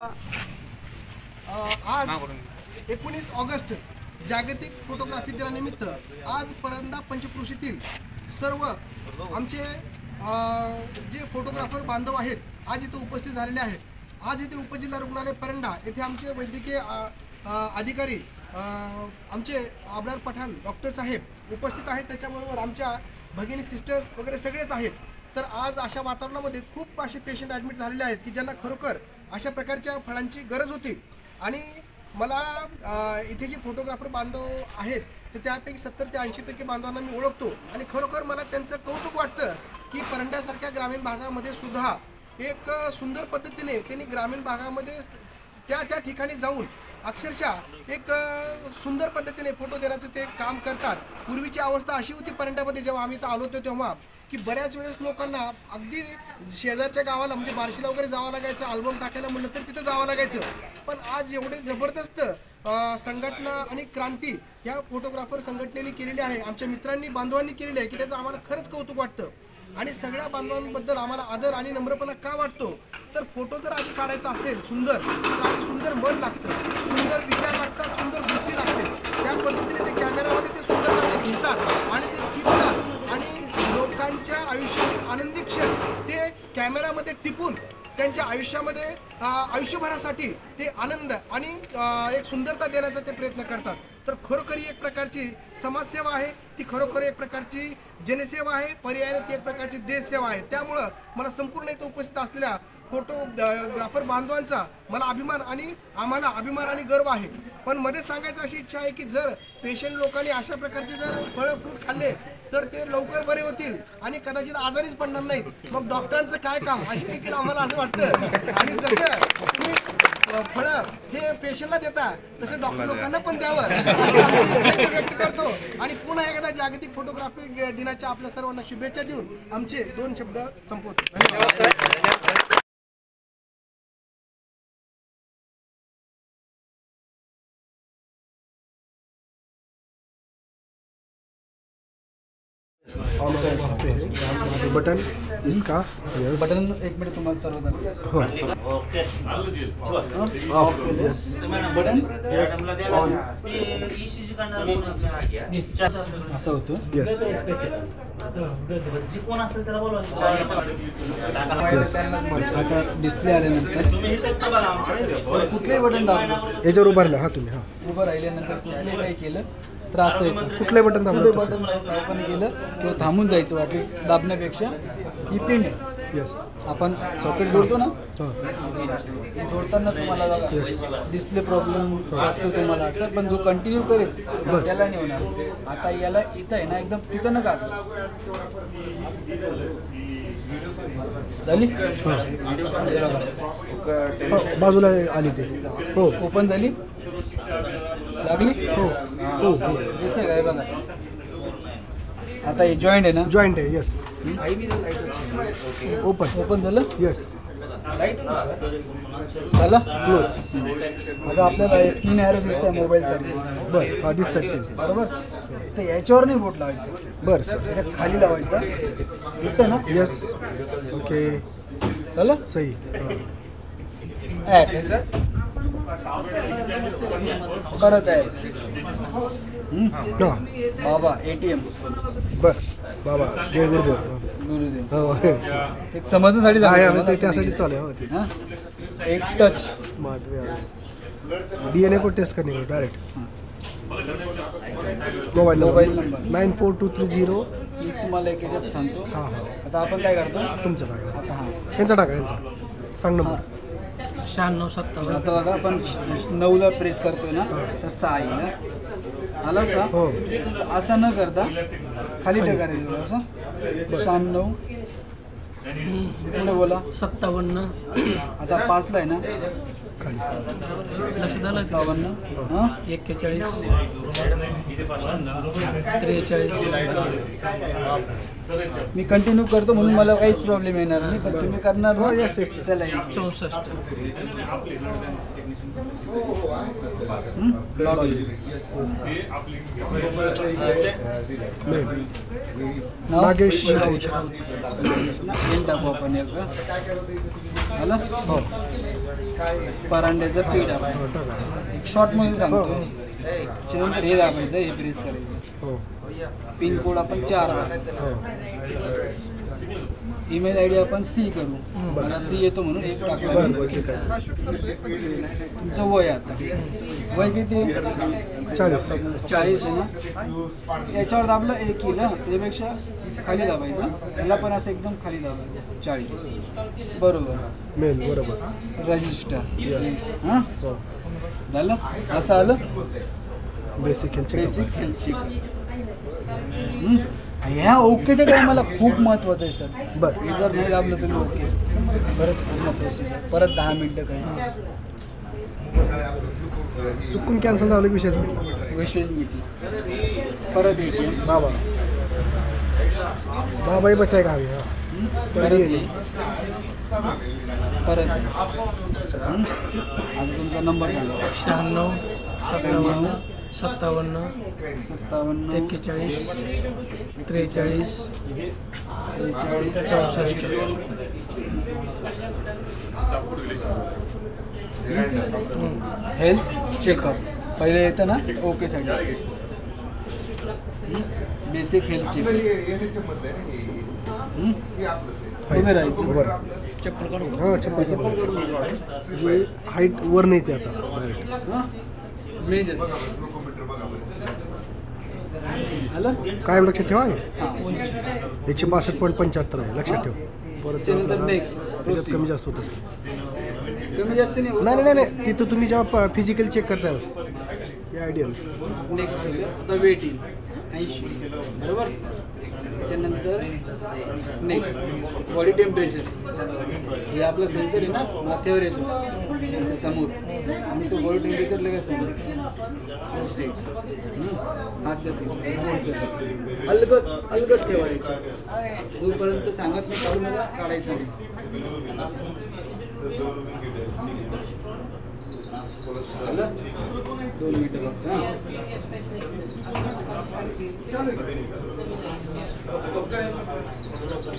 आज 19 ऑगस्ट जागतिक फोटोग्राफी दिनानिमित्त आज परंडा पंचक्रोशीतील सर्व आमचे जे फोटोग्राफर बांधव आहेत आज इथे उपस्थित झालेले आहेत। आज इथे उपजिल्हा रुग्णालय परंडा येथे आमचे वैद्यकीय अधिकारी आमचे आबरार पठाण डॉक्टर साहेब उपस्थित आहेत। त्याच्याबरोबर आमच्या भगिनी सिस्टर्स वगैरे सगळेच आहेत। तर आज अशा वातावरणामध्ये खूप असे पेशंट ॲडमिट झालेले आहेत की ज्यांना खरोखर अशा प्रकारच्या फळांची गरज होती। आणि मला इथे जे फोटोग्राफर बांधव आहेत तर त्यापैकी 70 ते 80% बांधवांना मी ओळखतो आणि खरोखर मला त्यांचं कौतुक वाटतं की परंड्यासारख्या ग्रामीण भागामध्ये सुद्धा एक सुंदर पद्धतीने त्यांनी ग्रामीण भागामध्ये त्या ठिकाणी जाऊन अक्षरशः एक सुंदर पद्धतीने फोटो देण्याचं ते काम करतात। पूर्वीची अवस्था अशी होती परंड्यामध्ये जेव्हा आम्ही इथं आलो होतो तेव्हा की बऱ्याच वेळेस लोकांना अगदी शेजारच्या गावाला म्हणजे बार्शीला वगैरे जावं लागायचं, अल्बम टाकायला म्हटलं तर तिथं जावं लागायचं। पण आज एवढे जबरदस्त संघटना आणि क्रांती या फोटोग्राफर संघटनेने केलेली आहे, आमच्या मित्रांनी बांधवांनी केलेली आहे की त्याचं आम्हाला खरंच कौतुक वाटतं। आणि सगळ्या बांधवांबद्दल आम्हाला आदर आणि नम्रपणा का वाटतो तर फोटो जर आधी काढायचा असेल सुंदर तर आधी सुंदर मन लागतं, सुंदर विचार लागतात, सुंदर दृष्टी लागते। त्या पद्धतीने ते कॅमेरामध्ये ते सुंदर घेतात आणि ते टिपतात आणि लोकांच्या आयुष्यातील आनंदी क्षण ते कॅमेरामध्ये टिपून त्यांच्या आयुष्यामध्ये आयुष्यभरासाठी ते आनंद आणि एक सुंदरता देण्याचा ते प्रयत्न करतात। तर खरोखर एक प्रकारची समाजसेवा आहे, ती खरोखर एक प्रकारची जनसेवा आहे, पर्यायाने ती एक प्रकारची देशसेवा आहे। त्यामुळं मला संपूर्ण इथं उपस्थित असलेल्या फोटोग्राफर बांधवांचा मला अभिमान आणि आम्हाला अभिमान आणि गर्व आहे। पण मध्ये सांगायची अशी इच्छा आहे की जर पेशंट लोकांनी अशा प्रकारचे जर फळं फ्रूट खाल्ले तर ते लवकर बरे होतील आणि कदाचित आजारीच पडणार नाहीत। मग डॉक्टरांचं काय काम अशी देखील आम्हाला असं वाटतं। आणि जसं तुम्ही फळं हे पेशंटला देता तसं डॉक्टर लोकांना पण द्यावं अशी आमची इच्छा व्यक्त करतो। आणि पुन्हा एकदा जागतिक फोटोग्राफी दिनाच्या आपल्या सर्वांना शुभेच्छा देऊन आमचे 2 शब्द संपवतो। धन्यवाद। बटन इसका बटन 1 मिनट तुम्हाला सर्व ओके बटन असं होतं। यस कोण असेल त्याला बोलवा। आता डिस्प्ले आल्यानंतर कुठलंही बटन दाबलं याच्यावर उभा राहिला हा तुम्ही हा उभं राहिल्यानंतर कुठलंही काही केलं तर असं येतं। कुठलंही बटन दाबलं बटन आपण केलं किंवा थांबून जायचं वाटेस दाबण्यापेक्षा ही पिन आहे। यस आपण सॉकेट जोडतो ना हां जोडताना तुम्हाला डिस्प्ले प्रॉब्लेम वाटतो तुम्हाला असं, पण जो कंटिन्यू करेल त्याला नाही होणार। आता याला इथं आहे ना एकदम तिथं नका झाली बाजूला आली ते हो ओपन झाली लागली हो हो हो दिसतंय काय बघा। आता हे जॉईंट आहे ना जॉईंट आहे। यस ओपन झालं यस झालं क्लोज। आता आपल्याला 3 ॲरो दिसत आहे मोबाईलसाठी बरं हा दिसतात ते बरोबर, तर याच्यावर नाही बोट लावायचं, बरं सर याच्या खाली लावायचं दिसतंय ना। यस ओके झालं सही ॲप्स परत ॲप्स हां बाबा ATM बरं बाबा जय गुरुदेव गुरुदेव हो एक समजण्यासाठी हा ते त्यासाठी चालू आहे हो ते हां एक टच स्मार्ट वे DNA को टेस्ट करने को डायरेक्ट मोबाईल नंबर 94230 मी तुम्हाला एक याच्यात सांगतो। हां हां आता आपण काय करतो तुमचं टाका आता हां यांचा टाका यांचा सांग नंबर 9657 आता बघा आपण 9ला प्रेस करतोय ना तर 6 आहे ना आला सा हो असं न करता खाली टेकाने दिलं असं 96 पुढे बोला 57 आता 5ला आहे ना खाली लक्षात आलं 52 हां 41 43 मी कंटिन्यू करतो म्हणून मला काहीच प्रॉब्लेम येणार नाही, पण तुम्ही करणार ना? yes, yes. त्याला 64 लॉग इन नाव नागेश येऊन टाकू आपण एक झालं हो परांड्याचं पीठ आपण एक शॉर्टमध्ये सांगतो त्याच्यानंतर हे दाबायचं हे प्रेस करायचं हो पिन कोड आपण 4 हो ईमेल आय डी आपण सी करू मला सी येतो म्हणून एक टाकलं बरं बरं ठीक आहे तुमचं वय आता वय किती 40 40 आहे ना याच्यावर दाबलं एक येईल हं. त्याच्यापेक्षा खाली दाबायचं त्याला पण असं एकदम खाली दाबायचं 40 बरोबर मेल बरोबर रजिस्टर हां झालं असं आलं basic health basic health check ह्या ओकेच्या टायमाला खूप महत्त्वाचं आहे सर बरं हे जर नाही दाबलं तुम्ही ओके परत पूर्ण प्रोसिजर परत 10 मिनटं काही चुकून कॅन्सल झालं की विषयच मिळाला विशेष मिटला परत ATM बाबा बाबाही बचाय का हवी हा परत ये. परत आणि तुमचा नंबर सांगा 96 57 57 57 41 43 हेल्थ चेकअप पहिले येतं ना ओके साठी बेसिक हेल्थ चेकअप उभे राहायचं बरं चप्पल काढू हां चप्पल जे हाईट वर नाही ते आता डायरेक्ट मेजर आलं कायम लक्षात ठेवा हे. हां 162.75 आहे लक्षात ठेव परत त्यानंतर आपल्याला next. त्याच्यात कमी जास्त होत असते कमी जास्त नाही होत. नाही नाही नाही तिथं तुम्ही जेव्हा फिजिकल चेक करताय हे आयडियल नेक्स्ट केलं आता वेट येईल 80 बरोबर त्याच्यानंतर नेक्स्ट बॉडी टेम्परेचर हे आपलं सेन्सर आहे ना माथ्यावर येतो समोर आणि तो बॉडी टेम्परेचर लगेच समोर हात देतो अलगद अलगद ठेवायचं जोपर्यंत सांगत नाही काढू नका काढायचं नाही झालं 2 मिनिटं फक्त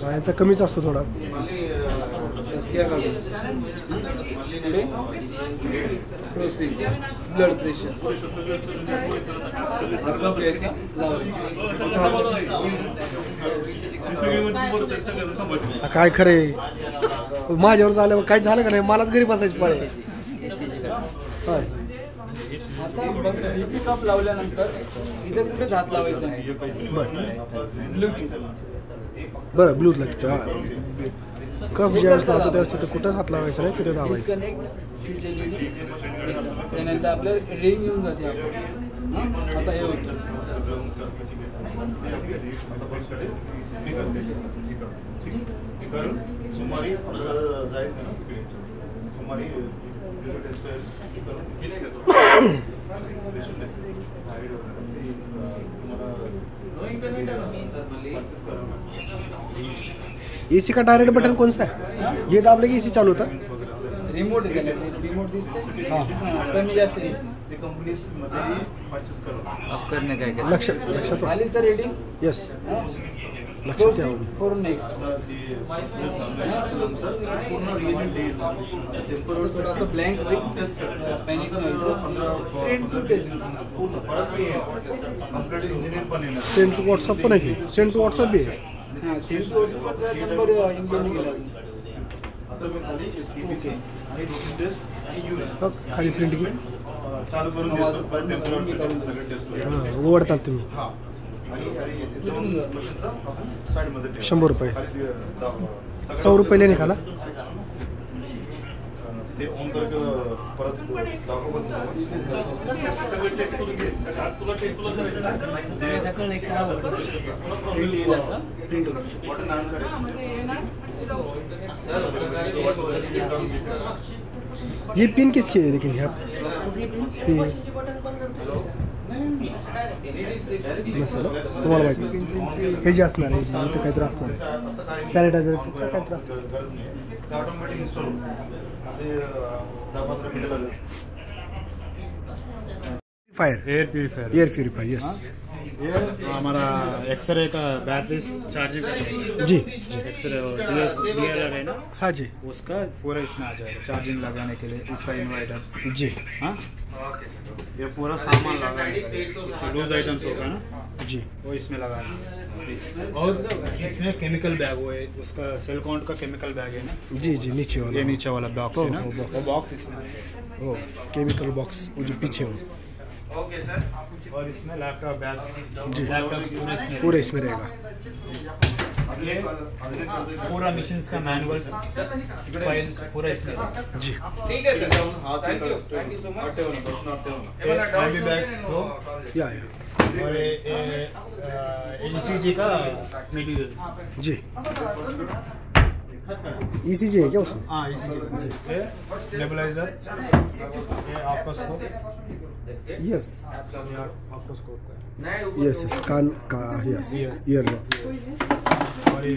याचा कमीच असतो थोडा पुढे प्रोसेस ब्लड प्रेशर काय खरे माझ्यावर झाल्यावर काय झालं का नाही मलाच घरी बसायची पाळी होय आता बीपी कप लावल्यानंतर इथे कुठे हात लावायचा नाही बरं ब्लूटूथ बरं ब्लूथला तिथं हां कफ ज्यावेळेस लावतो त्यावेळेस तिथं कुठंच हात लावायचं नाही तिथे दाबायचं डिस्कनेक्ट स्विच एलईडी त्यानंतर आपल्याला रिंग येऊन जाते आपण हां आता हे होतं सुमारी आपल्याला जायचं ना तिकडे सुमारी एसी का डायरेक्ट बटन कौन सा है ये दाबले की एसी चालू होता रिमोट आहे त्याला रिमोट दिसते हां कमी जास्त एसी लक्षात आली सर रेटिंग येस लक्षात ठेवा फॉर नेक्स्ट थोडासा ब्लँक होईल पॅनिक व्हायचं train to test send to WhatsApp पण आहे की सेंड टू व्हॉट्सअप बी आहे हां send to WhatsApp number implement केला अजून हो, खाली प्रिंटिंग चालू करून देतो पण टेम्परेचर सगळे टेस्ट होईल हां ओढताल तुम्ही हा आणि मशीनचा आपण साईडमध्ये ठेवू. 100 रुपये खाली दाब. 100 रुपये लेने खाला ते ऑन करके परत दाखवत प्रिंट येईल आता प्रिंट होईल बटन ऑन करायचं ये पिन किसकी है लेकिन यहाँ ये नसेल तुम्हाला माहिती हे जे असणार आहे इथं काहीतरी असणार आहे सॅनिटायझर काहीतरी असणार गरज नाही ते ऑटोमॅटिक इन्स्टॉल ते 10-15 मिनिटं लागेल. Fire air purifier air purifier yes ये हमारा एक्सरे का बैटरी चार्जिंग जी एक्सरे और DLR है ना हाँ जी उसका पूरा इसमें आ जाएगा चार्जिंग लगाने के लिए इसका इन्वर्टर. जी हाँ ये पूरा सामान लगाना लूज आइटम्स होगा ना जी वो इसमें लगाना. और इसमें केमिकल बैग वो है उसका सेल काउंट का केमिकल बैग है ना जी जी नीचे ये वाला नीचे वाला बॉक्स है ना वो box. वो बॉक्स इसमें है. वो केमिकल बॉक्स वो जो पीछे हो और इसमें लैपटॉप बैग्स जी लैपटॉप पूरे इसमें रहेगा. ये पूरा मशीन का मैनुअल फाइल्स पूरा इसमें है. जी हैवी बैग्स दो या और ECG का मटेरियल. जी ECG है क्या उसमें हाँ ECG का ये नेबुलाइजर ये ऑप्टोस्कोप यस ऑप्टोस्कोप का यस यस कान का यस ईयर और ये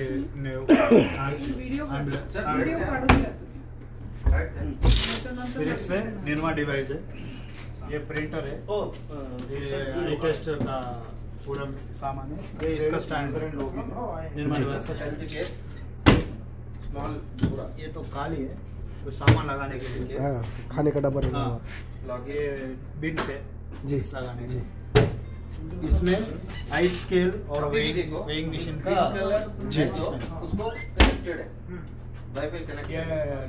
फिर इसमें निर्मा डिवाइस है. ये प्रिंटर है ये आई टेस्ट का पूरा सामान है. ये इसका स्टैंड निर्मा डिवाइस का स्टैंड स्मॉल ये तो काली है कुछ सामान लगाने के लिए. हाँ खाने का डब्बा रहेगा हाँ ये बिन्स है जी बिन्स लगाने जी के. इसमें हाइट स्केल और वेइंग मशीन का जी उसको कनेक्टेड है वाईफाई कनेक्ट ये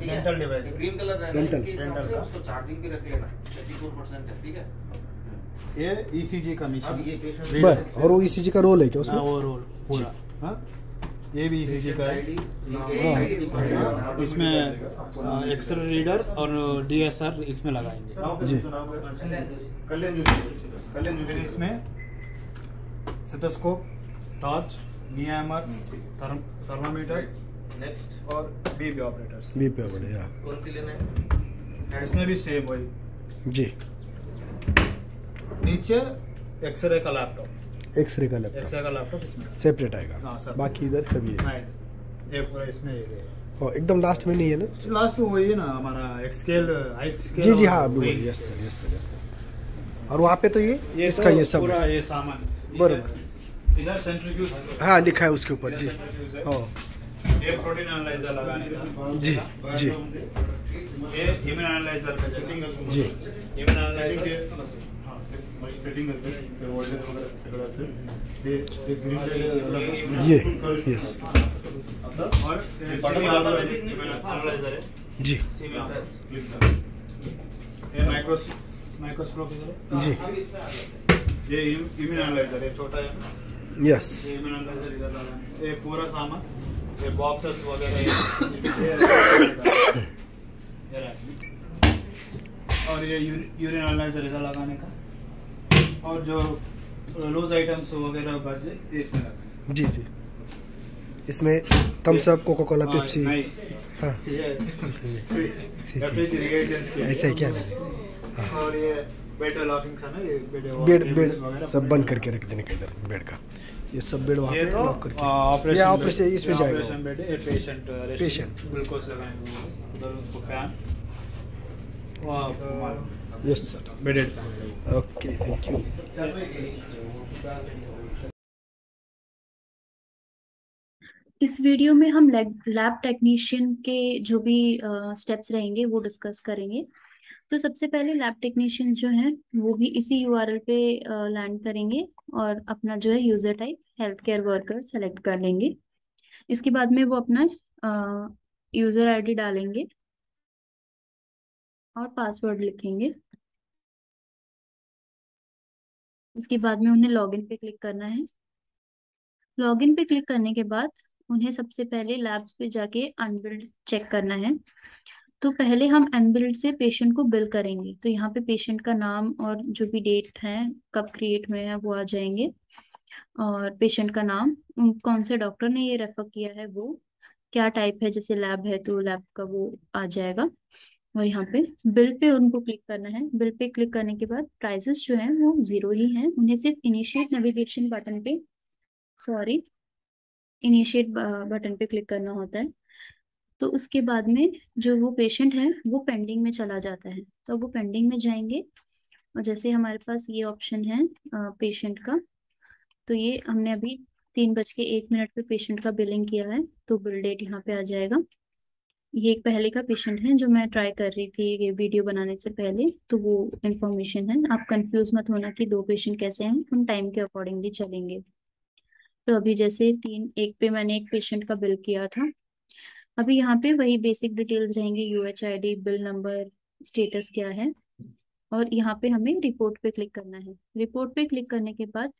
डेंटल डिवाइस ग्रीन कलर रहना Dental. इसके हिसाब से उसको चार्जिंग भी रख लेना 34% है ठीक है. ये ECG का अब मशीन ये पेशेंट बर और वो ECG का रोल है क्या उसमें वो रोल पूरा. हाँ ये भी ECG का है. हाँ इसमें एक्सरे रीडर और DSR इसमें लगाएंगे. जी फिर इसमें स्टेथोस्कोप टॉर्च नियामक थर्मामीटर नेक्स्ट और बीपी ऑपरेटर्स. बी पे बड़े या कौन सी लेना है. इसमें भी सेम वही. जी नीचे एक्सरे का लैपटॉप एक्सरे का लैपटॉप एक्सरे का लैपटॉप इसमें सेपरेट हाँ, आएगा separate. बाकी इधर सभी है नहीं ये पूरा इसमें ये रहेगा. और एकदम लास्ट में नहीं है ना लास्ट में वही है ना हमारा एक स्केल हाइट स्केल. जी जी हाँ yes sir yes sir yes sir और वहाँ पे तो ये इसका तो ये सब पूरा है ये सामान बरोबर इधर सेंट्रीफ्यूज हाँ लिखा है उसके ऊपर जी सेंट्रीफ्यूज है. हाँ ये प्रोटीन एनालाइजर लगाने का. जी जी ये इम्यून एनालाइजर का जगह. जी इम्यून एनालाइजर सेटिंग असेल तर वॉल्टेज वगैरे सगळं असेल ते ग्रीन ये यस और सेमी ऑटोमेटिक एनालाइजर है. जी सेमी ऑटोमेटिक ये माइक्रोस्कोप इधर जी है. ये इम्यून एनालाइजर है छोटा है. यस ये इम्यून एनालाइजर इधर लगाना है. ये पूरा सामान ये बॉक्सेस वगैरह ये और ये यूरिन एनालाइजर इधर लगाने का. और जो लूज आइटम्स वगैरह बचे ये इसमें लगाना. जी जी इसमें Thums Up Coca Cola Pepsi नहीं हाँ ये रेफिजरेटर्स के ऐसा है क्या और ये बेड लॉकिंग था ना ये बेड बेड सब बंद करके रख देने का इधर बेड का ये सब बेड वहाँ ये पे तो लॉक करके ऑपरेशन ये ऑपरेशन इसमें जाएगा ऑपरेशन बेड है. Patient Patient. ग्लूकोज लगाएंगे उधर उनको फैन वाह yes sir bedded okay thank you इस वीडियो में हम लैब टेक्नीशियन के जो भी स्टेप्स रहेंगे वो डिस्कस करेंगे. तो सबसे पहले लैब टेक्नीशियन जो हैं वो भी इसी यूआरएल पे लैंड करेंगे और अपना जो है user type health care worker select कर लेंगे. इसके बाद में वो अपना यूजर आईडी डालेंगे और पासवर्ड लिखेंगे. इसके बाद में उन्हें लॉगिन पे क्लिक करना है. लॉगिन पे क्लिक करने के बाद उन्हें सबसे पहले लैब्स पे जाके अनबिल्ड चेक करना है. तो पहले हम अनबिल्ड से पेशेंट को बिल करेंगे. तो यहाँ पे पेशेंट का नाम और जो भी डेट है कब क्रिएट हुए हैं वो आ जाएंगे और पेशेंट का नाम कौन से डॉक्टर ने ये रेफर किया है वो क्या टाइप है जैसे लैब है तो लैब का वो आ जाएगा. और यहाँ पे बिल पे उनको क्लिक करना है। बिल पे क्लिक करने के बाद प्राइसेस जो हैं वो 0 ही हैं, उन्हें सिर्फ इनिशिएट नेविगेशन बटन पे, सॉरी, इनिशिएट बटन पे क्लिक करना होता है। तो उसके बाद में जो वो पेशेंट है वो पेंडिंग में चला जाता है, तो वो पेंडिंग में जाएंगे। और जैसे हमारे पास ये ऑप्शन है पेशेंट का, तो ये हमने अभी 3:01 पे पेशेंट का बिलिंग किया है, तो बिल डेट यहाँ पे आ जाएगा। ये एक पहले का पेशेंट है जो मैं ट्राई कर रही थी ये वीडियो बनाने से पहले, तो वो इन्फॉर्मेशन है। आप कंफ्यूज मत होना कि 2 पेशेंट कैसे हैं, हम टाइम के अकॉर्डिंगली चलेंगे। तो अभी जैसे 3:01 पे मैंने एक पेशेंट का बिल किया था। अभी यहाँ पे वही बेसिक डिटेल्स रहेंगे, UHID, बिल नंबर, स्टेटस क्या है। और यहाँ पे हमें रिपोर्ट पे क्लिक करना है। रिपोर्ट पे क्लिक करने के बाद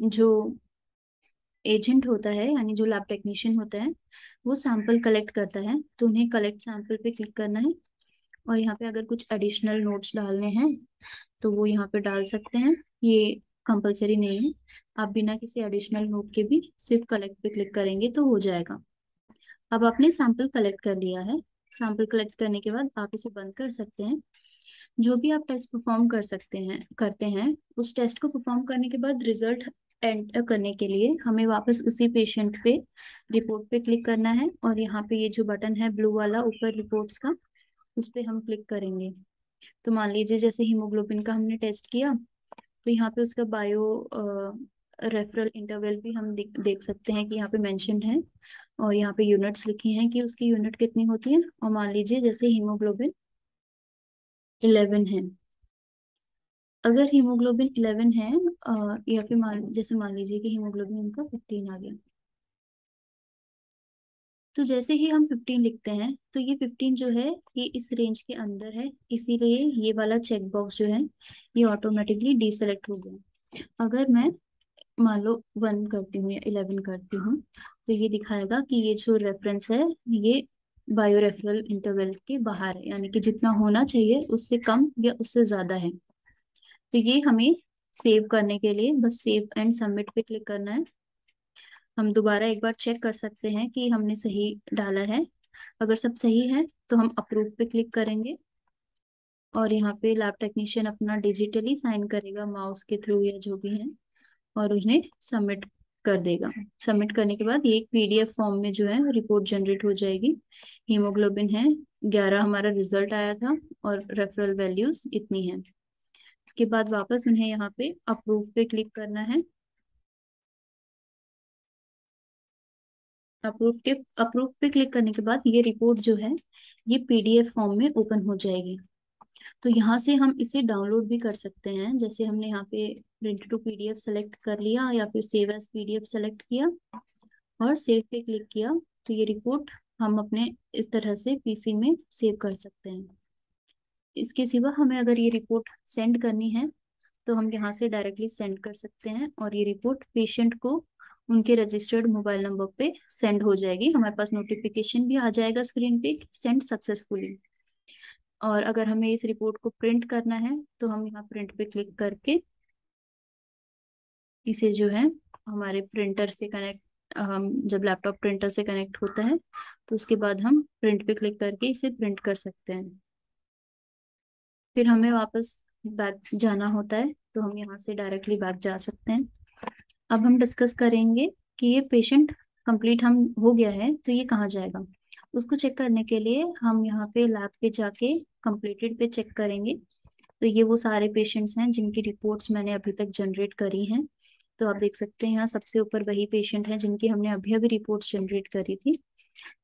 जो एजेंट होता है यानी जो लैब टेक्नीशियन होता है वो सैंपल कलेक्ट करता है, तो उन्हें कलेक्ट सैंपल पे क्लिक करना है। और यहाँ पे अगर कुछ एडिशनल नोट्स डालने हैं तो वो यहाँ पे डाल सकते हैं, ये कंपलसरी नहीं है। आप बिना किसी एडिशनल नोट के भी सिर्फ कलेक्ट पे क्लिक करेंगे तो हो जाएगा। अब आपने सैंपल कलेक्ट कर लिया है। सैंपल कलेक्ट करने के बाद आप इसे बंद कर सकते हैं। जो भी आप टेस्ट परफॉर्म करते हैं उस टेस्ट को परफॉर्म करने के बाद रिजल्ट एंटर करने के लिए हमें वापस उसी पेशेंट पे रिपोर्ट पे क्लिक करना है। और यहाँ पे ये जो बटन है ब्लू वाला ऊपर रिपोर्ट्स का, उस पे हम क्लिक करेंगे। तो मान लीजिए जैसे हीमोग्लोबिन का हमने टेस्ट किया, तो यहाँ पे उसका बायो रेफरल इंटरवल भी हम देख सकते हैं कि यहाँ पे मेंशन्ड है। और यहाँ पे यूनिट्स लिखी हैं कि उसकी यूनिट कितनी होती है। और मान लीजिए जैसे हीमोग्लोबिन 11 है, अगर हीमोग्लोबिन 11 है या फिर मान लीजिए कि हीमोग्लोबिन उनका 15 आ गया, तो जैसे ही हम 15 लिखते हैं तो ये 15 जो है ये इस रेंज के अंदर है, इसीलिए ये वाला चेक बॉक्स जो है ये ऑटोमेटिकली डीसेलेक्ट हो गया। अगर मैं मान लो 1 करती हूँ या 11 करती हूँ तो ये दिखाएगा कि ये जो रेफरेंस है ये बायो रेफरल इंटरवल के बाहर है, यानी कि जितना होना चाहिए उससे कम या उससे ज्यादा है। तो ये हमें सेव करने के लिए बस सेव एंड सबमिट पे क्लिक करना है। हम दोबारा एक बार चेक कर सकते हैं कि हमने सही डाला है। अगर सब सही है तो हम अप्रूव पे क्लिक करेंगे और यहाँ पे लैब टेक्नीशियन अपना डिजिटली साइन करेगा माउस के थ्रू या जो भी है, और उन्हें सबमिट कर देगा। सबमिट करने के बाद ये एक PDF फॉर्म में जो है रिपोर्ट जनरेट हो जाएगी। हीमोग्लोबिन है 11 हमारा रिजल्ट आया था और रेफरल वैल्यूज इतनी है। इसके बाद वापस उन्हें यहाँ पे अप्रूव पे क्लिक करना है। अप्रूव पे क्लिक करने के बाद ये रिपोर्ट जो है ये PDF फॉर्म में ओपन हो जाएगी। तो यहाँ से हम इसे डाउनलोड भी कर सकते हैं, जैसे हमने यहाँ पे प्रिंट टू PDF सेलेक्ट कर लिया या फिर सेव एज PDF सेलेक्ट किया और सेव पे क्लिक किया, तो ये रिपोर्ट हम अपने इस तरह से PC में सेव कर सकते हैं। इसके सिवा हमें अगर ये रिपोर्ट सेंड करनी है तो हम यहाँ से डायरेक्टली सेंड कर सकते हैं और ये रिपोर्ट पेशेंट को उनके रजिस्टर्ड मोबाइल नंबर पे सेंड हो जाएगी। हमारे पास नोटिफिकेशन भी आ जाएगा स्क्रीन पे सेंड सक्सेसफुली। और अगर हमें इस रिपोर्ट को प्रिंट करना है तो हम यहाँ प्रिंट पे क्लिक करके इसे जो है हमारे प्रिंटर से कनेक्ट, हम जब लैपटॉप प्रिंटर से कनेक्ट होता है तो उसके बाद हम प्रिंट पे क्लिक करके इसे प्रिंट कर सकते हैं। फिर हमें वापस बैक जाना होता है तो हम यहाँ से डायरेक्टली बैक जा सकते हैं। अब हम डिस्कस करेंगे कि ये पेशेंट कंप्लीट हम हो गया है तो ये कहाँ जाएगा। उसको चेक करने के लिए हम यहाँ पे लैब पे जाके कंप्लीटेड पे चेक करेंगे। तो ये वो सारे पेशेंट्स हैं जिनकी रिपोर्ट्स मैंने अभी तक जनरेट करी हैं। तो आप देख सकते हैं यहाँ सबसे ऊपर वही पेशेंट है जिनकी हमने अभी अभी रिपोर्ट्स जनरेट करी थी।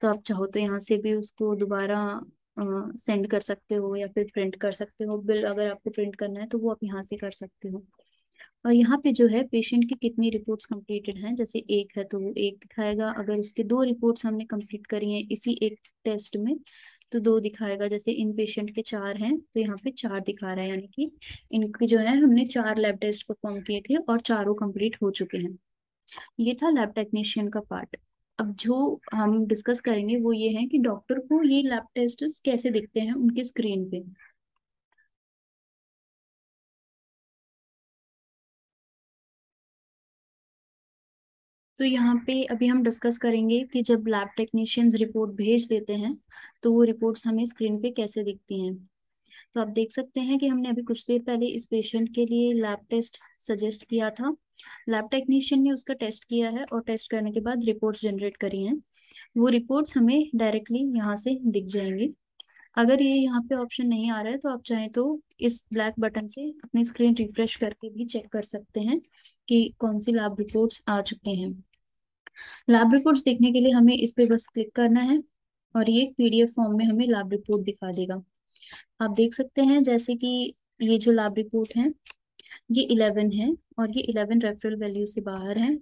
तो आप चाहो तो यहाँ से भी उसको दोबारा सेंड कर सकते हो या फिर प्रिंट कर सकते हो। बिल अगर आपको प्रिंट करना है तो वो आप यहाँ से कर सकते हो। और यहाँ पे जो है पेशेंट की कितनी रिपोर्ट्स कंप्लीटेड हैं, जैसे 1 है तो वो 1 दिखाएगा। अगर उसके 2 रिपोर्ट्स हमने कंप्लीट करी हैं इसी एक टेस्ट में तो 2 दिखाएगा। जैसे इन पेशेंट के 4 हैं तो यहाँ पे 4 दिखा रहा है, यानी कि इनकी जो है हमने 4 लैब टेस्ट परफॉर्म किए थे और चारों कंप्लीट हो चुके हैं। ये था लैब टेक्नीशियन का पार्ट। अब जो हम डिस्कस करेंगे वो ये है कि डॉक्टर को ये लैब टेस्ट कैसे दिखते हैं उनके स्क्रीन पे। तो यहाँ पे अभी हम डिस्कस करेंगे कि जब लैब टेक्नीशियंस रिपोर्ट भेज देते हैं तो वो रिपोर्ट्स हमें स्क्रीन पे कैसे दिखती हैं। तो आप देख सकते हैं कि हमने अभी कुछ देर पहले इस पेशेंट के लिए लैब टेस्ट सजेस्ट किया था। लैब टेक्नीशियन ने उसका टेस्ट किया है और टेस्ट करने के बाद रिपोर्ट्स जनरेट करी हैं। वो रिपोर्ट्स हमें डायरेक्टली यहाँ से दिख जाएंगी। अगर ये यहाँ पे ऑप्शन नहीं आ रहा है तो आप चाहें तो इस ब्लैक बटन से अपनी स्क्रीन रिफ्रेश करके भी चेक कर सकते हैं कि कौन सी लैब रिपोर्ट्स आ चुके हैं। लैब रिपोर्ट्स देखने के लिए हमें इस पे बस क्लिक करना है और ये पीडीएफ फॉर्म में हमें लैब रिपोर्ट दिखा देगा। आप देख सकते हैं जैसे कि ये जो लैब रिपोर्ट है ये 11 है और ये 11 रेफरल वैल्यू से बाहर है,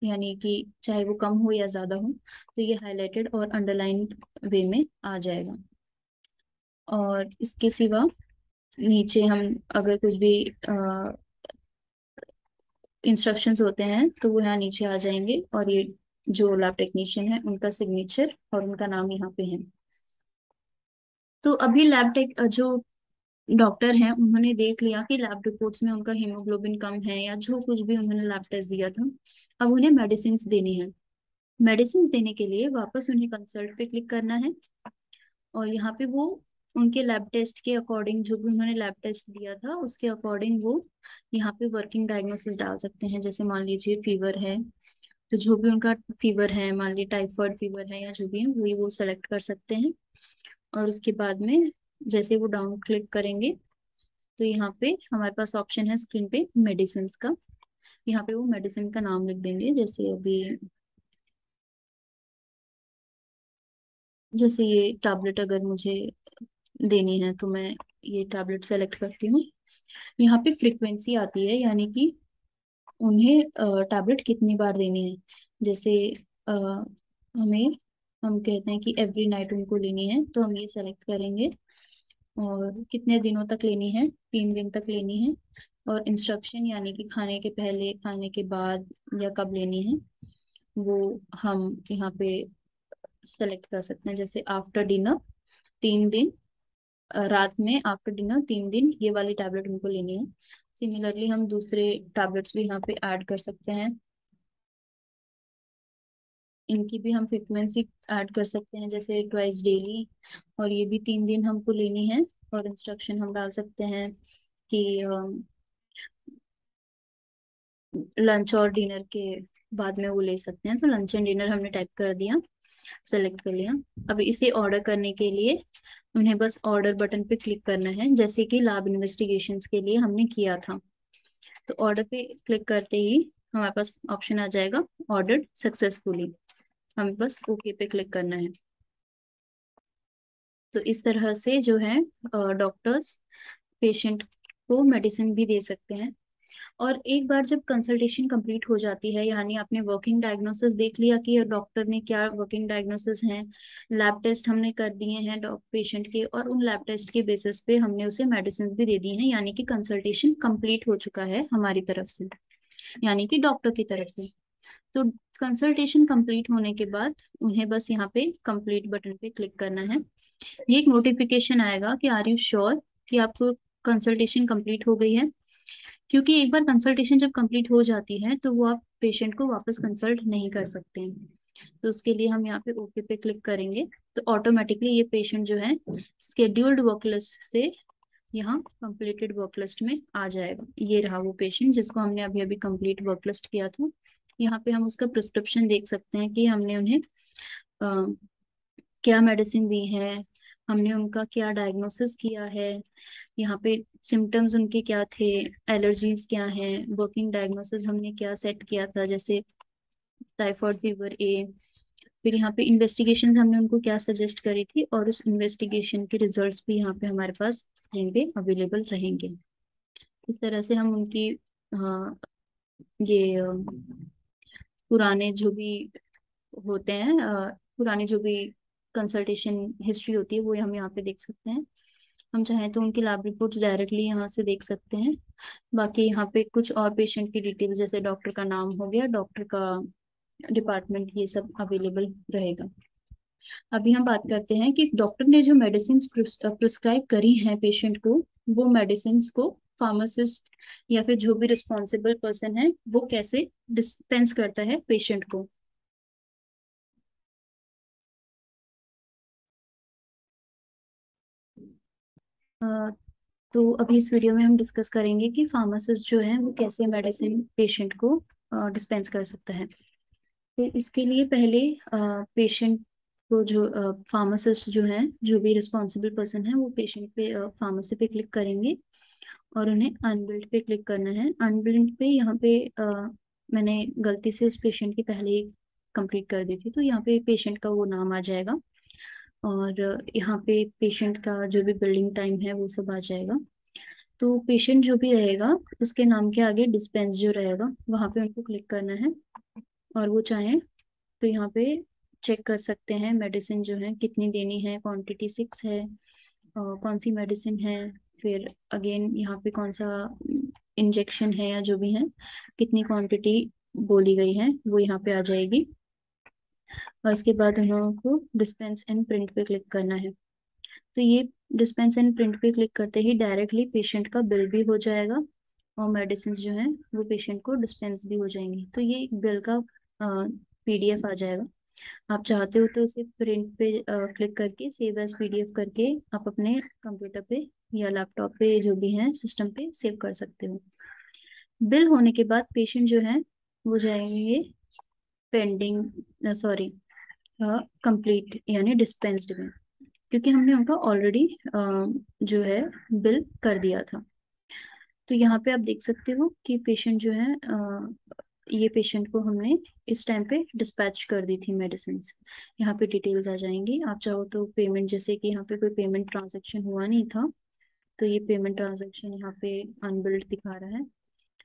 यानी कि चाहे वो कम हो या ज्यादा हो तो ये हाईलाइटेड और अंडरलाइन वे में आ जाएगा। और इसके सिवा नीचे हम अगर कुछ भी इंस्ट्रक्शंस होते हैं तो वो यहाँ नीचे आ जाएंगे और ये जो लैब टेक्नीशियन है उनका सिग्नेचर और उनका नाम यहाँ पे है। तो अभी लैब टेक जो डॉक्टर हैं उन्होंने देख लिया कि लैब रिपोर्ट्स में उनका हीमोग्लोबिन कम है या जो कुछ भी उन्होंने लैब टेस्ट दिया था, अब उन्हें मेडिसिन देनी है। मेडिसिन देने के लिए वापस उन्हें कंसल्ट पे क्लिक करना है और यहाँ पे वो उनके लैब टेस्ट के अकॉर्डिंग जो भी उन्होंने लैब टेस्ट दिया था उसके अकॉर्डिंग वो यहाँ पे वर्किंग डायग्नोसिस डाल सकते हैं। जैसे मान लीजिए फीवर है तो जो भी उनका फीवर है, मान लीजिए टाइफाइड फीवर है या जो भी है वो सेलेक्ट कर सकते हैं। और उसके बाद में जैसे वो डाउन क्लिक करेंगे तो यहाँ पे हमारे पास ऑप्शन है स्क्रीन पे मेडिसिन का। यहाँ पे वो मेडिसिन का नाम लिख देंगे। जैसे अभी जैसे ये टैबलेट अगर मुझे देनी है तो मैं ये टैबलेट सेलेक्ट करती हूँ। यहाँ पे फ्रीक्वेंसी आती है, यानी कि उन्हें टैबलेट कितनी बार देनी है। जैसे हमें हम कहते हैं कि एवरी नाइट उनको लेनी है तो हम ये सेलेक्ट करेंगे। और कितने दिनों तक लेनी है, 3 दिन तक लेनी है। और इंस्ट्रक्शन यानी कि खाने के पहले, खाने के बाद या कब लेनी है वो हम यहाँ पे सेलेक्ट कर सकते हैं। जैसे आफ्टर डिनर 3 दिन, रात में आफ्टर डिनर 3 दिन ये वाली टैबलेट उनको लेनी है। सिमिलरली हम दूसरे टैबलेट्स भी यहाँ पे ऐड कर सकते हैं, इनकी भी हम फ्रिक्वेंसी ऐड कर सकते हैं जैसे ट्वाइस डेली, और ये भी 3 दिन हमको लेनी है। और इंस्ट्रक्शन हम डाल सकते हैं कि लंच और डिनर के बाद में वो ले सकते हैं। तो लंच एंड डिनर हमने टाइप कर दिया, सेलेक्ट कर लिया। अब इसे ऑर्डर करने के लिए उन्हें बस ऑर्डर बटन पे क्लिक करना है, जैसे कि लैब इन्वेस्टिगेशंस के लिए हमने किया था। तो ऑर्डर पे क्लिक करते ही हमारे पास ऑप्शन आ जाएगा ऑर्डर्ड सक्सेसफुली, हमें बस ओके पे क्लिक करना है। तो इस तरह से जो है डॉक्टर्स पेशेंट को मेडिसिन भी दे सकते हैं। और एक बार जब कंसल्टेशन कंप्लीट हो जाती है, यानी आपने वर्किंग डायग्नोसिस देख लिया कि डॉक्टर ने क्या वर्किंग डायग्नोसिस हैं, लैब टेस्ट हमने कर दिए हैं पेशेंट के, और उन लैब टेस्ट के बेसिस पे हमने उसे मेडिसिन भी दे दी हैं, यानी कि कंसल्टेशन कंप्लीट हो चुका है हमारी तरफ से, यानी कि डॉक्टर की तरफ से। तो कंसल्टेशन कंप्लीट होने के बाद उन्हें बस यहाँ पे कंप्लीट बटन पे क्लिक करना है। ये एक नोटिफिकेशन आएगा कि आर यू श्योर कि आपको कंसल्टेशन कंप्लीट हो गई है। क्योंकि एक बार कंसल्टेशन जब कंप्लीट हो जाती है तो वो आप पेशेंट को वापस कंसल्ट नहीं कर सकते हैं। तो उसके लिए हम यहाँ पे ओके पे क्लिक करेंगे तो ऑटोमेटिकली ये पेशेंट जो है स्केड्यूल्ड वर्क लिस्ट से यहाँ कंप्लीटेड वर्क लिस्ट में आ जाएगा। ये रहा वो पेशेंट जिसको हमने अभी अभी कंप्लीट वर्क लिस्ट किया था। यहाँ पे हम उसका प्रिस्क्रिप्शन देख सकते हैं कि हमने उन्हें क्या मेडिसिन दी है, हमने उनका क्या डायग्नोसिस किया है, यहाँ पे सिम्टम्स उनके क्या थे, एलर्जीज क्या हैं, वर्किंग डायग्नोसिस हमने क्या सेट किया था जैसे टाइफाइड फीवर ए, फिर यहाँ पे इन्वेस्टिगेशन हमने उनको क्या सजेस्ट करी थी, और उस इन्वेस्टिगेशन के रिजल्ट्स भी यहाँ पे हमारे पास स्क्रीन पे अवेलेबल रहेंगे। इस तरह से हम उनकी ये पुराने जो भी होते हैं, पुरानी जो भी कंसल्टेशन हिस्ट्री होती है वो हम यहाँ पे देख सकते हैं। हम चाहें तो उनकी लैब रिपोर्ट्स डायरेक्टली यहाँ से देख सकते हैं। बाकी यहाँ पे कुछ और पेशेंट की डिटेल जैसे डॉक्टर का नाम हो गया, डॉक्टर का डिपार्टमेंट, ये सब अवेलेबल रहेगा। अभी हम बात करते हैं कि डॉक्टर ने जो मेडिसिन प्रिस्क्राइब करी हैं पेशेंट को, वो मेडिसिन को फार्मासिस्ट या फिर जो भी रिस्पॉन्सिबल पर्सन है वो कैसे डिस्पेंस करता है पेशेंट को। अ, तो अभी इस वीडियो में हम डिस्कस करेंगे कि फार्मासिस्ट जो है वो कैसे मेडिसिन पेशेंट को डिस्पेंस कर सकता है। तो इसके लिए पहले पेशेंट को जो फार्मासिस्ट जो है, जो भी रिस्पॉन्सिबल पर्सन है, वो पेशेंट पे फार्मेसी पे क्लिक करेंगे और उन्हें अनबिल्ड पे क्लिक करना है। अनबिल्ड पे यहाँ पे मैंने गलती से उस पेशेंट की पहले ही कंप्लीट कर दी थी, तो यहाँ पे पेशेंट का वो नाम आ जाएगा और यहाँ पे पेशेंट का जो भी बिल्डिंग टाइम है वो सब आ जाएगा। तो पेशेंट जो भी रहेगा उसके नाम के आगे डिस्पेंस जो रहेगा वहाँ पे उनको क्लिक करना है और वो चाहें तो यहाँ पे चेक कर सकते हैं मेडिसिन जो है कितनी देनी है, क्वांटिटी 6 है, कौन सी मेडिसिन है, फिर अगेन यहाँ पे कौन सा इंजेक्शन है या जो भी है, कितनी क्वांटिटी बोली गई है वो यहाँ पे आ जाएगी। और इसके बाद उन लोगों को डिस्पेंस एंड प्रिंट पे क्लिक करना है। तो ये डिस्पेंस एंड प्रिंट पे क्लिक करते ही डायरेक्टली पेशेंट का बिल भी हो जाएगा और मेडिसिन जो है वो पेशेंट को डिस्पेंस भी हो जाएंगी। तो ये एक बिल का PDF आ जाएगा। आप चाहते हो तो उसे प्रिंट पे क्लिक करके सेव एज PDF करके आप अपने कंप्यूटर पे या लैपटॉप पे जो भी है सिस्टम पे सेव कर सकते हो। बिल होने के बाद पेशेंट जो है वो जाएंगे पेंडिंग सॉरी कंप्लीट यानी डिस्पेंस्ड में, क्योंकि हमने उनका ऑलरेडी जो है बिल कर दिया था। तो यहाँ पे आप देख सकते हो कि पेशेंट जो है ये पेशेंट को हमने इस टाइम पे डिस्पैच कर दी थी मेडिसिन। यहाँ पे डिटेल्स आ जाएंगी। आप चाहो तो पेमेंट, जैसे कि यहाँ पे कोई पेमेंट ट्रांजैक्शन हुआ नहीं था तो ये पेमेंट ट्रांजैक्शन यहाँ पे अनबिल्ड दिखा रहा है।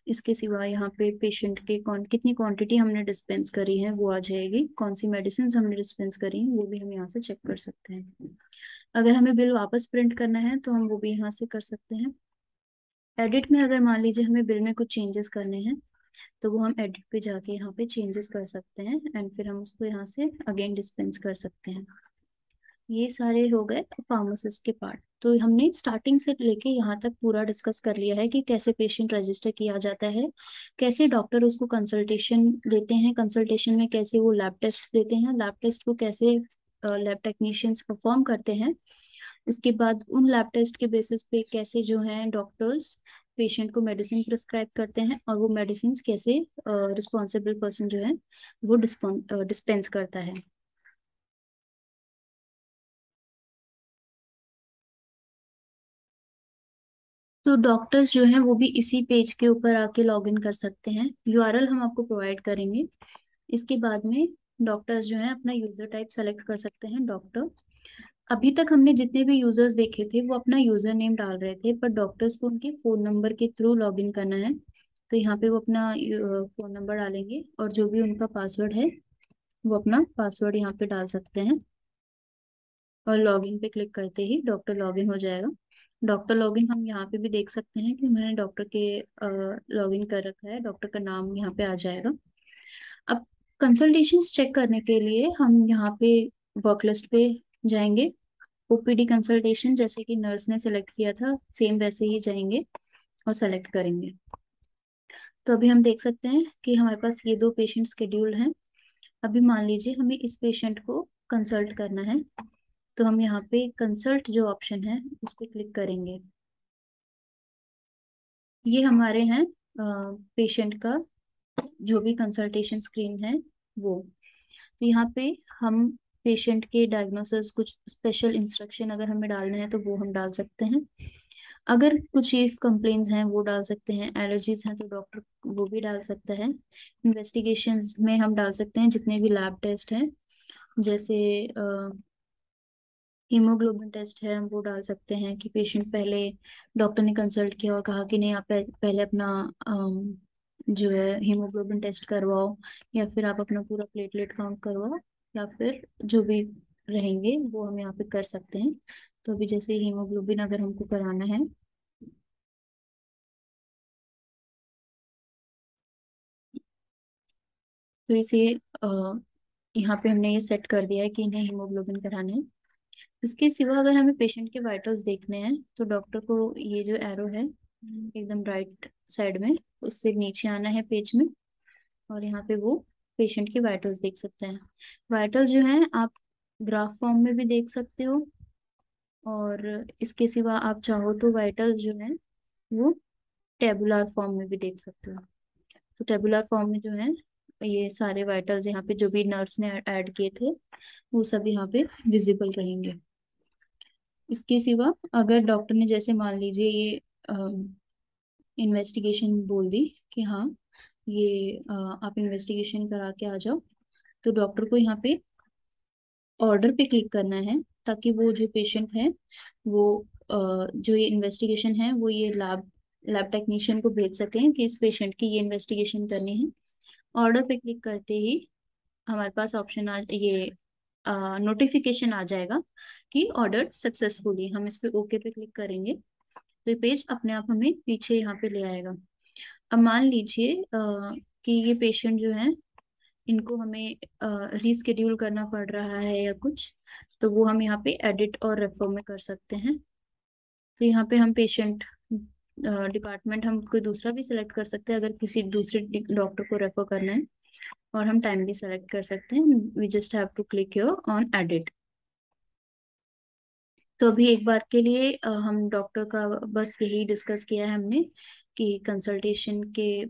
इसके सिवा यहाँ पे पेशेंट के कितनी क्वांटिटी हमने डिस्पेंस करी है वो आ जाएगी, कौन सी मेडिसिन हमने डिस्पेंस करी है वो भी हम यहाँ से चेक कर सकते हैं। अगर हमें बिल वापस प्रिंट करना है तो हम वो भी यहाँ से कर सकते हैं। एडिट में अगर मान लीजिए हमें बिल में कुछ चेंजेस करने हैं तो वो हम एडिट पे जाके यहाँ पे चेंजेस कर सकते हैं एंड फिर हम उसको यहाँ से अगेन डिस्पेंस कर सकते हैं। ये सारे हो गए फार्मासिस्ट के पार्ट। तो हमने स्टार्टिंग से लेके यहाँ तक पूरा डिस्कस कर लिया है कि कैसे पेशेंट रजिस्टर किया जाता है, कैसे डॉक्टर उसको कंसल्टेशन देते हैं, कंसल्टेशन में कैसे वो लैब टेस्ट देते हैं, लैब टेस्ट को कैसे लैब टेक्नीशियंस परफॉर्म करते हैं, उसके बाद उन लैब टेस्ट के बेसिस पे कैसे जो है डॉक्टर्स पेशेंट को मेडिसिन प्रिस्क्राइब करते हैं और वो मेडिसिन कैसे रिस्पॉन्सिबल पर्सन जो है वो डिस्पेंस करता है। तो डॉक्टर्स जो हैं वो भी इसी पेज के ऊपर आके लॉग इन कर सकते हैं। URL हम आपको प्रोवाइड करेंगे। इसके बाद में डॉक्टर्स जो हैं अपना यूजर टाइप सेलेक्ट कर सकते हैं डॉक्टर। अभी तक हमने जितने भी यूजर्स देखे थे वो अपना यूजर नेम डाल रहे थे, पर डॉक्टर्स को उनके फोन नंबर के थ्रू लॉग इन करना है। तो यहाँ पे वो अपना फोन नंबर डालेंगे और जो भी उनका पासवर्ड है वो अपना पासवर्ड यहाँ पे डाल सकते हैं और लॉगिन पे क्लिक करते ही डॉक्टर लॉगिन हो जाएगा। डॉक्टर लॉगिन हम यहाँ पे भी देख सकते हैं कि उन्होंने डॉक्टर के लॉगिन कर रखा है, डॉक्टर का नाम यहाँ पे आ जाएगा। अब कंसल्टेशन चेक करने के लिए हम यहाँ पे वर्क लिस्ट पे जाएंगे। OPD कंसल्टेशन जैसे कि नर्स ने सेलेक्ट किया था सेम वैसे ही जाएंगे और सेलेक्ट करेंगे। तो अभी हम देख सकते हैं कि हमारे पास ये 2 पेशेंट शेड्यूल्ड हैं। अभी मान लीजिए हमें इस पेशेंट को कंसल्ट करना है तो हम यहाँ पे कंसल्ट जो ऑप्शन है उस पर क्लिक करेंगे। ये हमारे हैं पेशेंट का जो भी कंसल्टेशन स्क्रीन है वो। तो यहाँ पे हम पेशेंट के डायग्नोसिस, कुछ स्पेशल इंस्ट्रक्शन अगर हमें डालना है तो वो हम डाल सकते हैं। अगर कुछ चीफ कंप्लेन्स हैं वो डाल सकते हैं, एलर्जीज हैं तो डॉक्टर वो भी डाल सकता है। इन्वेस्टिगेशंस में हम डाल सकते हैं जितने भी लैब टेस्ट हैं, जैसे हीमोग्लोबिन टेस्ट है हम वो डाल सकते हैं कि पेशेंट पहले डॉक्टर ने कंसल्ट किया और कहा कि नहीं आप पहले अपना जो है हीमोग्लोबिन टेस्ट करवाओ, या फिर आप अपना पूरा प्लेटलेट काउंट करवाओ, या फिर जो भी रहेंगे वो हम यहाँ पे कर सकते हैं। तो अभी जैसे हीमोग्लोबिन अगर हमको कराना है तो इसे यहाँ पे हमने ये सेट कर दिया है कि इन्हें हीमोग्लोबिन कराना है। इसके सिवा अगर हमें पेशेंट के वाइटल्स देखने हैं तो डॉक्टर को ये जो एरो है एकदम राइट साइड में, उससे नीचे आना है पेज में, और यहाँ पे वो पेशेंट की वाइटल्स देख सकते हैं। वाइटल्स जो हैं आप ग्राफ फॉर्म में भी देख सकते हो, और इसके सिवा आप चाहो तो वाइटल्स जो हैं वो टेबुलर फॉर्म में भी देख सकते हो। तो टेबुलर फॉर्म में जो है ये सारे वाइटल्स यहाँ पे जो भी नर्स ने ऐड किए थे वो सब यहाँ पे विजिबल रहेंगे। इसके सिवा अगर डॉक्टर ने जैसे मान लीजिए ये इन्वेस्टिगेशन बोल दी कि हाँ ये आप इन्वेस्टिगेशन करा के आ जाओ, तो डॉक्टर को यहाँ पे ऑर्डर पे क्लिक करना है, ताकि वो जो पेशेंट है वो जो ये इन्वेस्टिगेशन है वो ये लैब टेक्नीशियन को भेज सकें कि इस पेशेंट की ये इन्वेस्टिगेशन करनी है। ऑर्डर पे क्लिक करते ही हमारे पास ऑप्शन ये नोटिफिकेशन आ जाएगा कि ऑर्डर सक्सेसफुली। हम इस पे ओके पे क्लिक करेंगे तो ये पेज अपने आप हमें पीछे यहाँ पे ले आएगा। अब मान लीजिए कि ये पेशेंट जो है इनको हमें रीस्केड्यूल करना पड़ रहा है या कुछ, तो वो हम यहाँ पे एडिट और रेफर में कर सकते हैं। तो यहाँ पे हम पेशेंट डिपार्टमेंट हम कोई दूसरा भी सिलेक्ट कर सकते हैं अगर किसी दूसरे डॉक्टर को रेफर करना है, और हम टाइम भी सेलेक्ट कर सकते हैं। We just have to click here on edit. तो अभी एक बार के लिए हम डॉक्टर का बस यही डिस्कस किया है हमने कि कंसल्टेशन के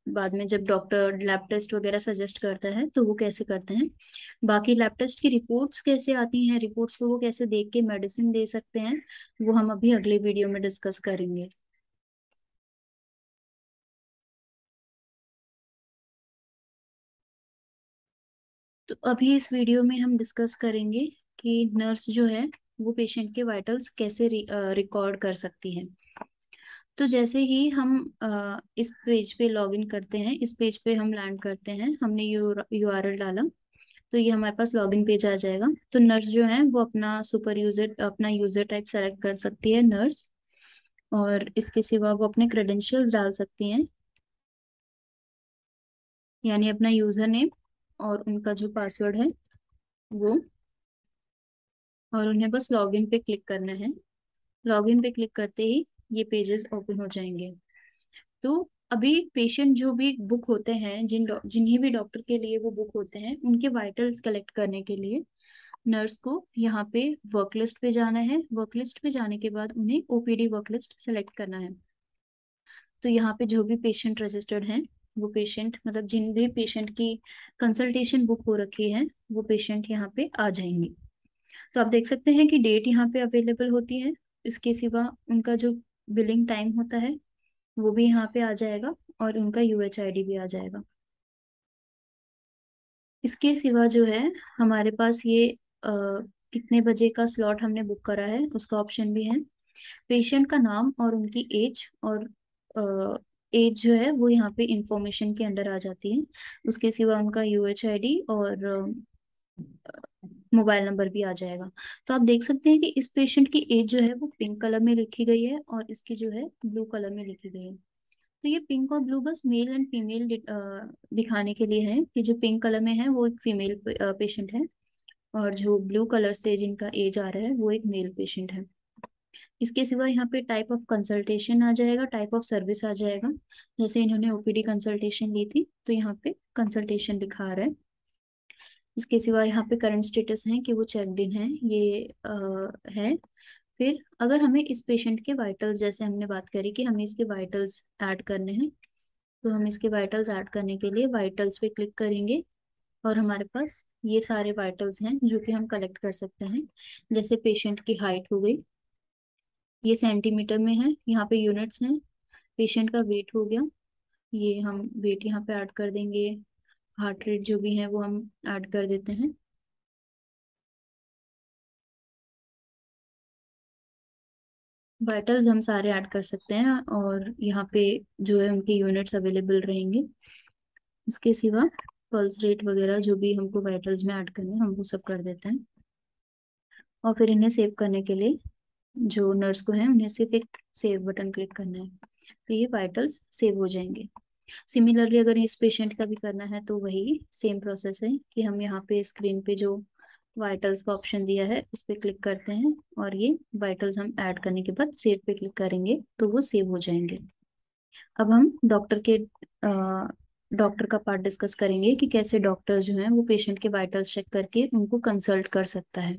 बाद में जब डॉक्टर लैब टेस्ट वगैरह सजेस्ट करता है तो वो कैसे करते हैं। बाकी लैब टेस्ट की रिपोर्ट्स कैसे आती हैं, रिपोर्ट्स को वो कैसे देख के मेडिसिन दे सकते हैं, वो हम अभी अगले वीडियो में डिस्कस करेंगे। तो अभी इस वीडियो में हम डिस्कस करेंगे कि नर्स जो है वो पेशेंट के वाइटल्स कैसे रिकॉर्ड कर सकती है। तो जैसे ही हम इस पेज पे लॉगिन करते हैं, इस पेज पे हम लैंड करते हैं, हमने यूआरएल डाला तो ये हमारे पास लॉगिन पेज आ जाएगा। तो नर्स जो है वो अपना सुपर यूजर अपना यूजर टाइप सेलेक्ट कर सकती है नर्स, और इसके सिवा वो अपने क्रेडेंशियल्स डाल सकती हैं, यानी अपना यूजर नेम और उनका जो पासवर्ड है वो, और उन्हें बस लॉगिन पे क्लिक करना है। लॉगिन पे क्लिक करते ही ये पेजेस ओपन हो जाएंगे। तो अभी पेशेंट जो भी बुक होते हैं, जिन्हें भी डॉक्टर के लिए वो बुक होते हैं, उनके वाइटल्स कलेक्ट करने के लिए नर्स को यहाँ पे वर्क लिस्ट पे जाना है। वर्क लिस्ट पे जाने के बाद उन्हें ओपीडी वर्क लिस्ट सेलेक्ट करना है। तो यहाँ पे जो भी पेशेंट रजिस्टर्ड हैं वो पेशेंट, मतलब जिन भी पेशेंट की कंसल्टेशन बुक हो रखी है वो पेशेंट यहाँ पे आ जाएंगे। तो आप देख सकते हैं कि डेट यहाँ पे अवेलेबल होती है। इसके सिवा उनका जो बिलिंग टाइम होता है वो भी यहाँ पे आ जाएगा, और उनका यूएचआईडी भी आ जाएगा। इसके सिवा जो है हमारे पास ये कितने बजे का स्लॉट हमने बुक करा है उसका ऑप्शन भी है। पेशेंट का नाम और उनकी एज, और एज जो है वो यहाँ पे इंफॉर्मेशन के अंडर आ जाती है। उसके सिवा उनका यूएचआईडी और मोबाइल नंबर भी आ जाएगा। तो आप देख सकते हैं कि इस पेशेंट की एज जो है वो पिंक कलर में लिखी गई है और इसकी जो है ब्लू कलर में लिखी गई है। तो ये पिंक और ब्लू बस मेल एंड फीमेल दिखाने के लिए है कि जो पिंक कलर में है वो एक फीमेल पेशेंट है, और जो ब्लू कलर से जिनका एज आ रहा है वो एक मेल पेशेंट है। इसके सिवा यहाँ पे टाइप ऑफ कंसल्टेशन आ जाएगा, टाइप ऑफ सर्विस आ जाएगा। जैसे इन्होंने ओपीडी कंसल्टेशन ली थी तो यहाँ पे कंसल्टेशन दिखा रहा है। इसके सिवा यहाँ पे करंट स्टेटस है कि वो चेक्ड इन है, ये है। फिर अगर हमें इस पेशेंट के वाइटल्स, जैसे हमने बात करी कि हमें इसके वाइटल्स ऐड करने हैं, तो हम इसके वाइटल्स ऐड करने के लिए वाइटल्स पे क्लिक करेंगे, और हमारे पास ये सारे वाइटल्स हैं जो कि हम कलेक्ट कर सकते हैं। जैसे पेशेंट की हाइट हो गई, ये सेंटीमीटर में है, यहाँ पे यूनिट्स हैं। पेशेंट का वेट हो गया, ये हम वेट यहाँ पे ऐड कर देंगे। हार्ट रेट जो भी है वो हम ऐड कर देते हैं। वाइटल्स हम सारे ऐड कर सकते हैं, और यहाँ पे जो है उनके यूनिट्स अवेलेबल रहेंगे। इसके सिवा पल्स रेट वगैरह जो भी हमको वाइटल्स में ऐड करने हैं हम वो सब कर देते हैं। और फिर इन्हें सेव करने के लिए जो नर्स को है उन्हें सिर्फ एक सेव बटन क्लिक करना है, तो ये वाइटल्स सेव हो जाएंगे। सिमिलरली अगर इस पेशेंट का भी करना है तो वही सेम प्रोसेस है कि हम यहाँ पे स्क्रीन पे जो वाइटल्स का ऑप्शन दिया है, उस पर क्लिक करते हैं और ये वाइटल्स हम ऐड करने के बाद सेव पे क्लिक करेंगे तो वो सेव हो जाएंगे। अब हम डॉक्टर का पार्ट डिस्कस करेंगे कि कैसे डॉक्टर जो है वो पेशेंट के वाइटल्स चेक करके उनको कंसल्ट कर सकता है।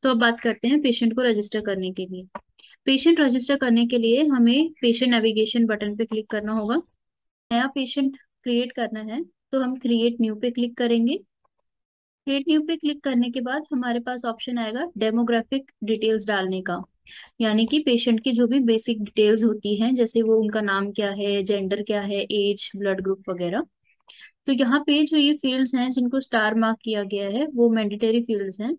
तो अब बात करते हैं पेशेंट को रजिस्टर करने के लिए। पेशेंट रजिस्टर करने के लिए हमें पेशेंट नेविगेशन बटन पे क्लिक करना होगा। नया पेशेंट क्रिएट करना है तो हम क्रिएट न्यू पे क्लिक करेंगे। क्रिएट न्यू पे क्लिक करने के बाद हमारे पास ऑप्शन आएगा डेमोग्राफिक डिटेल्स डालने का, यानी कि पेशेंट की जो भी बेसिक डिटेल्स होती हैं, जैसे वो उनका नाम क्या है, जेंडर क्या है, एज, ब्लड ग्रुप वगैरह। तो यहाँ पे जो ये फील्ड्स हैं जिनको स्टार मार्क किया गया है वो मैंडेटरी फील्ड्स हैं।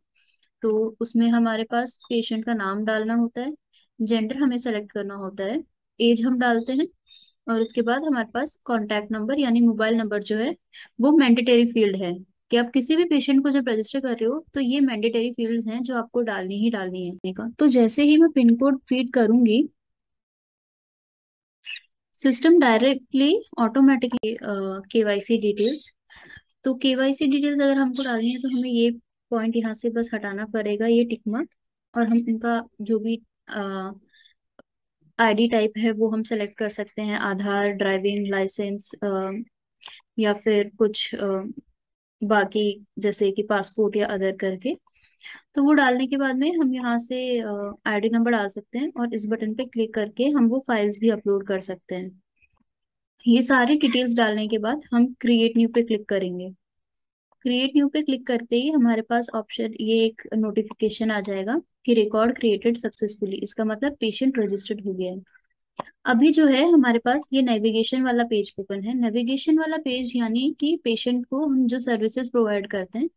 तो उसमें हमारे पास पेशेंट का नाम डालना होता है, जेंडर हमें सेलेक्ट करना होता है, एज हम डालते हैं और इसके बाद हमारे पास कॉन्टैक्ट नंबर यानी मोबाइल नंबर जो है वो मैंडेटरी फील्ड है कि आप किसी भी पेशेंट को जब रजिस्टर कर रहे हो तो ये मैंडेटरी फील्ड्स हैं जो आपको डालनी ही डालनी है। तो जैसे ही मैं पिन कोड फीड करूंगी system directly automatically KYC details, तो केवाईसी डिटेल्स अगर हमको डालनी है तो हमें ये पॉइंट यहाँ से बस हटाना पड़ेगा, ये टिक मार्क, और हम इनका जो भी आईडी टाइप है वो हम सेलेक्ट कर सकते हैं, आधार, ड्राइविंग लाइसेंस या फिर कुछ बाकी जैसे कि पासपोर्ट या अदर करके। तो वो डालने के बाद में हम यहाँ से आईडी नंबर डाल सकते हैं और इस बटन पे क्लिक करके हम वो फाइल्स भी अपलोड कर सकते हैं। ये सारी डिटेल्स डालने के बाद हम क्रिएट न्यू पे क्लिक करेंगे। क्रिएट न्यू पे क्लिक करते ही हमारे पास ऑप्शन, ये एक नोटिफिकेशन आ जाएगा कि रिकॉर्ड क्रिएटेड सक्सेसफुली, इसका मतलब पेशेंट रजिस्टर्ड हो गया है। अभी जो है हमारे पास ये नेविगेशन वाला पेज ओपन है। नेविगेशन वाला पेज यानी कि पेशेंट को हम जो सर्विसेज प्रोवाइड करते हैं